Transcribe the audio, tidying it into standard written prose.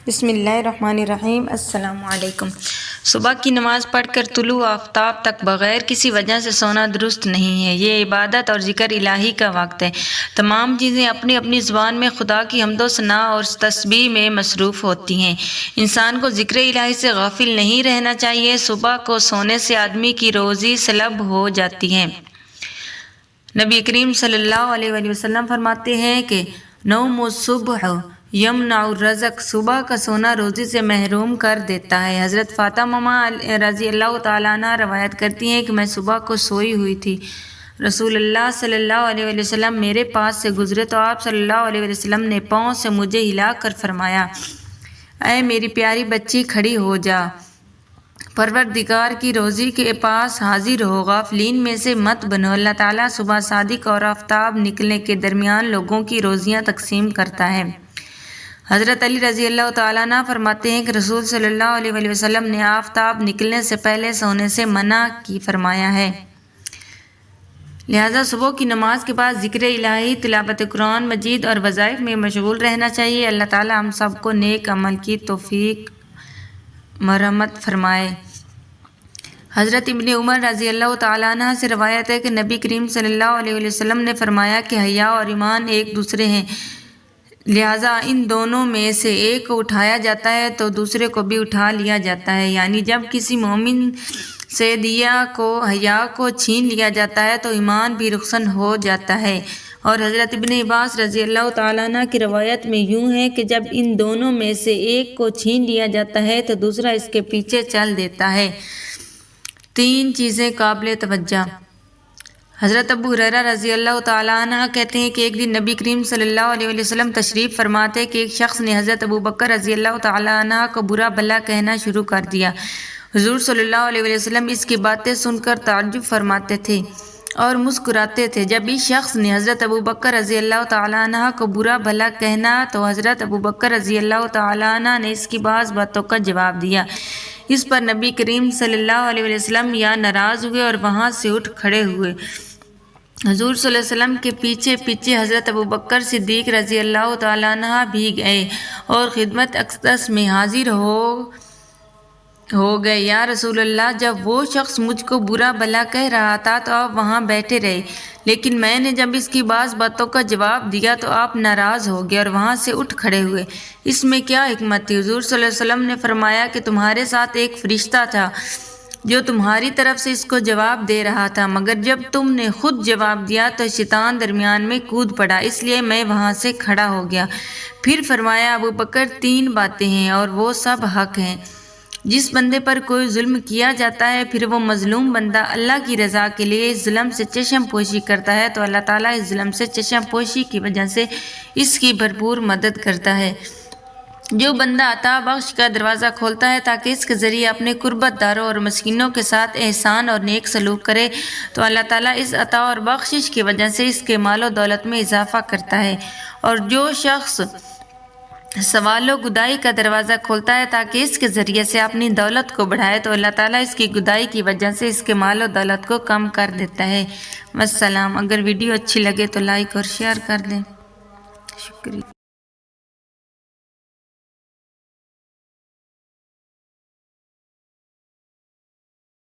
بسم اللہ الرحمن الرحیم۔ السلام علیکم۔ صبح کی نماز پڑھ کر طلوع آفتاب تک بغیر کسی وجہ سے سونا درست نہیں ہے۔ یہ عبادت اور ذکر الہی کا وقت ہے۔ تمام چیزیں اپنی اپنی زبان میں خدا کی حمد و ثناء اور تسبیح میں مصروف ہوتی ہیں۔ انسان کو ذکر الہی سے غافل نہیں رہنا چاہیے۔ صبح کو سونے سے آدمی کی روزی سلب ہو جاتی ہے۔ نبی کریم صلی اللہ علیہ وآلہ وسلم فرماتے ہیں کہ نوم الصبح یمنع الرزق، صبح کا سونا روزی سے محروم کر دیتا ہے۔ حضرت فاطمہ رضی اللہ تعالیٰ عنہ روایت کرتی ہیں کہ میں صبح کو سوئی ہوئی تھی، رسول اللہ صلی اللہ علیہ وآلہ وسلم میرے پاس سے گزرے تو آپ صلی اللہ علیہ وآلہ وسلم نے پاؤں سے مجھے ہلا کر فرمایا، اے میری پیاری بچی کھڑی ہو جا، پروردگار کی روزی کے پاس حاضر ہو، غافلین میں سے مت بنو۔ اللہ تعالیٰ صبح صادق اور آفتاب نکلنے کے درمیان لوگوں کی روزیاں تقسیم کرتا ہے۔ حضرت علی رضی اللہ تعالیٰ عنہ فرماتے ہیں کہ رسول صلی اللہ علیہ وآلہ وسلم نے آفتاب نکلنے سے پہلے سونے سے منع کی فرمایا ہے۔ لہٰذا صبح کی نماز کے بعد ذکر الہی، تلاوت قرآن مجید اور وظائف میں مشغول رہنا چاہیے۔ اللہ تعالیٰ ہم سب کو نیک عمل کی توفیق مرحمت فرمائے۔ حضرت ابن عمر رضی اللہ تعالیٰ عنہ سے روایت ہے کہ نبی کریم صلی اللہ علیہ وآلہ وسلم نے فرمایا کہ حیا اور ایمان ایک دوسرے ہیں، لہٰذا ان دونوں میں سے ایک کو اٹھایا جاتا ہے تو دوسرے کو بھی اٹھا لیا جاتا ہے، یعنی جب کسی مومن سے حیا کو چھین لیا جاتا ہے تو ایمان بھی رخصت ہو جاتا ہے۔ اور حضرت ابن عباس رضی اللہ تعالیٰ عنہ کی روایت میں یوں ہے کہ جب ان دونوں میں سے ایک کو چھین لیا جاتا ہے تو دوسرا اس کے پیچھے چل دیتا ہے۔ 3 چیزیں قابل توجہ۔ حضرت ابو ہریرہ رضی اللہ تعالیٰ عنہ کہتے ہیں کہ ایک دن نبی کریم صلی اللہ علیہ وسلم تشریف فرماتے کہ ایک شخص نے حضرت ابو بکر رضی اللہ تعالیٰ عنہ کو برا بھلا کہنا شروع کر دیا۔ حضور صلی اللہ علیہ وسلم اس کی باتیں سن کر تعجب فرماتے تھے اور مسکراتے تھے۔ جب اس شخص نے حضرت ابو بکر رضی اللہ تعالیٰ عنہ کو برا بھلا کہنا تو حضرت ابو بکر رضی اللہ تعالیٰ عنہ نے اس کی بعض باتوں کا جواب دیا۔ اس پر نبی کریم صلی اللہ علیہ وسلم یا ناراض ہوئے اور وہاں سے اٹھ کھڑے ہوئے۔ حضور صلی اللہ علیہ وسلم کے پیچھے پیچھے حضرت ابو بکر صدیق رضی اللہ تعالیٰ عنہ بھی گئے اور خدمت اقدس میں حاضر ہو گئے۔ یا رسول اللہ، جب وہ شخص مجھ کو برا بھلا کہہ رہا تھا تو آپ وہاں بیٹھے رہے، لیکن میں نے جب اس کی بعض باتوں کا جواب دیا تو آپ ناراض ہو گئے اور وہاں سے اٹھ کھڑے ہوئے، اس میں کیا حکمت تھی؟ حضور صلی اللہ علیہ وسلم نے فرمایا کہ تمہارے ساتھ ایک فرشتہ تھا جو تمہاری طرف سے اس کو جواب دے رہا تھا، مگر جب تم نے خود جواب دیا تو شیطان درمیان میں کود پڑا، اس لیے میں وہاں سے کھڑا ہو گیا۔ پھر فرمایا، ابو بکر 3 باتیں ہیں اور وہ سب حق ہیں۔ جس بندے پر کوئی ظلم کیا جاتا ہے پھر وہ مظلوم بندہ اللہ کی رضا کے لیے اس ظلم سے چشم پوشی کرتا ہے تو اللہ تعالیٰ اس ظلم سے چشم پوشی کی وجہ سے اس کی بھرپور مدد کرتا ہے۔ جو بندہ عطا بخش کا دروازہ کھولتا ہے تاکہ اس کے ذریعے اپنے قربت داروں اور مسکینوں کے ساتھ احسان اور نیک سلوک کرے تو اللہ تعالیٰ اس عطا اور بخشش کی وجہ سے اس کے مال و دولت میں اضافہ کرتا ہے۔ اور جو شخص سوال و گدائی کا دروازہ کھولتا ہے تاکہ اس کے ذریعے سے اپنی دولت کو بڑھائے تو اللہ تعالیٰ اس کی گدائی کی وجہ سے اس کے مال و دولت کو کم کر دیتا ہے۔ والسلام۔ اگر ویڈیو اچھی لگے تو لائک اور شیئر کر دیں۔ شکریہ۔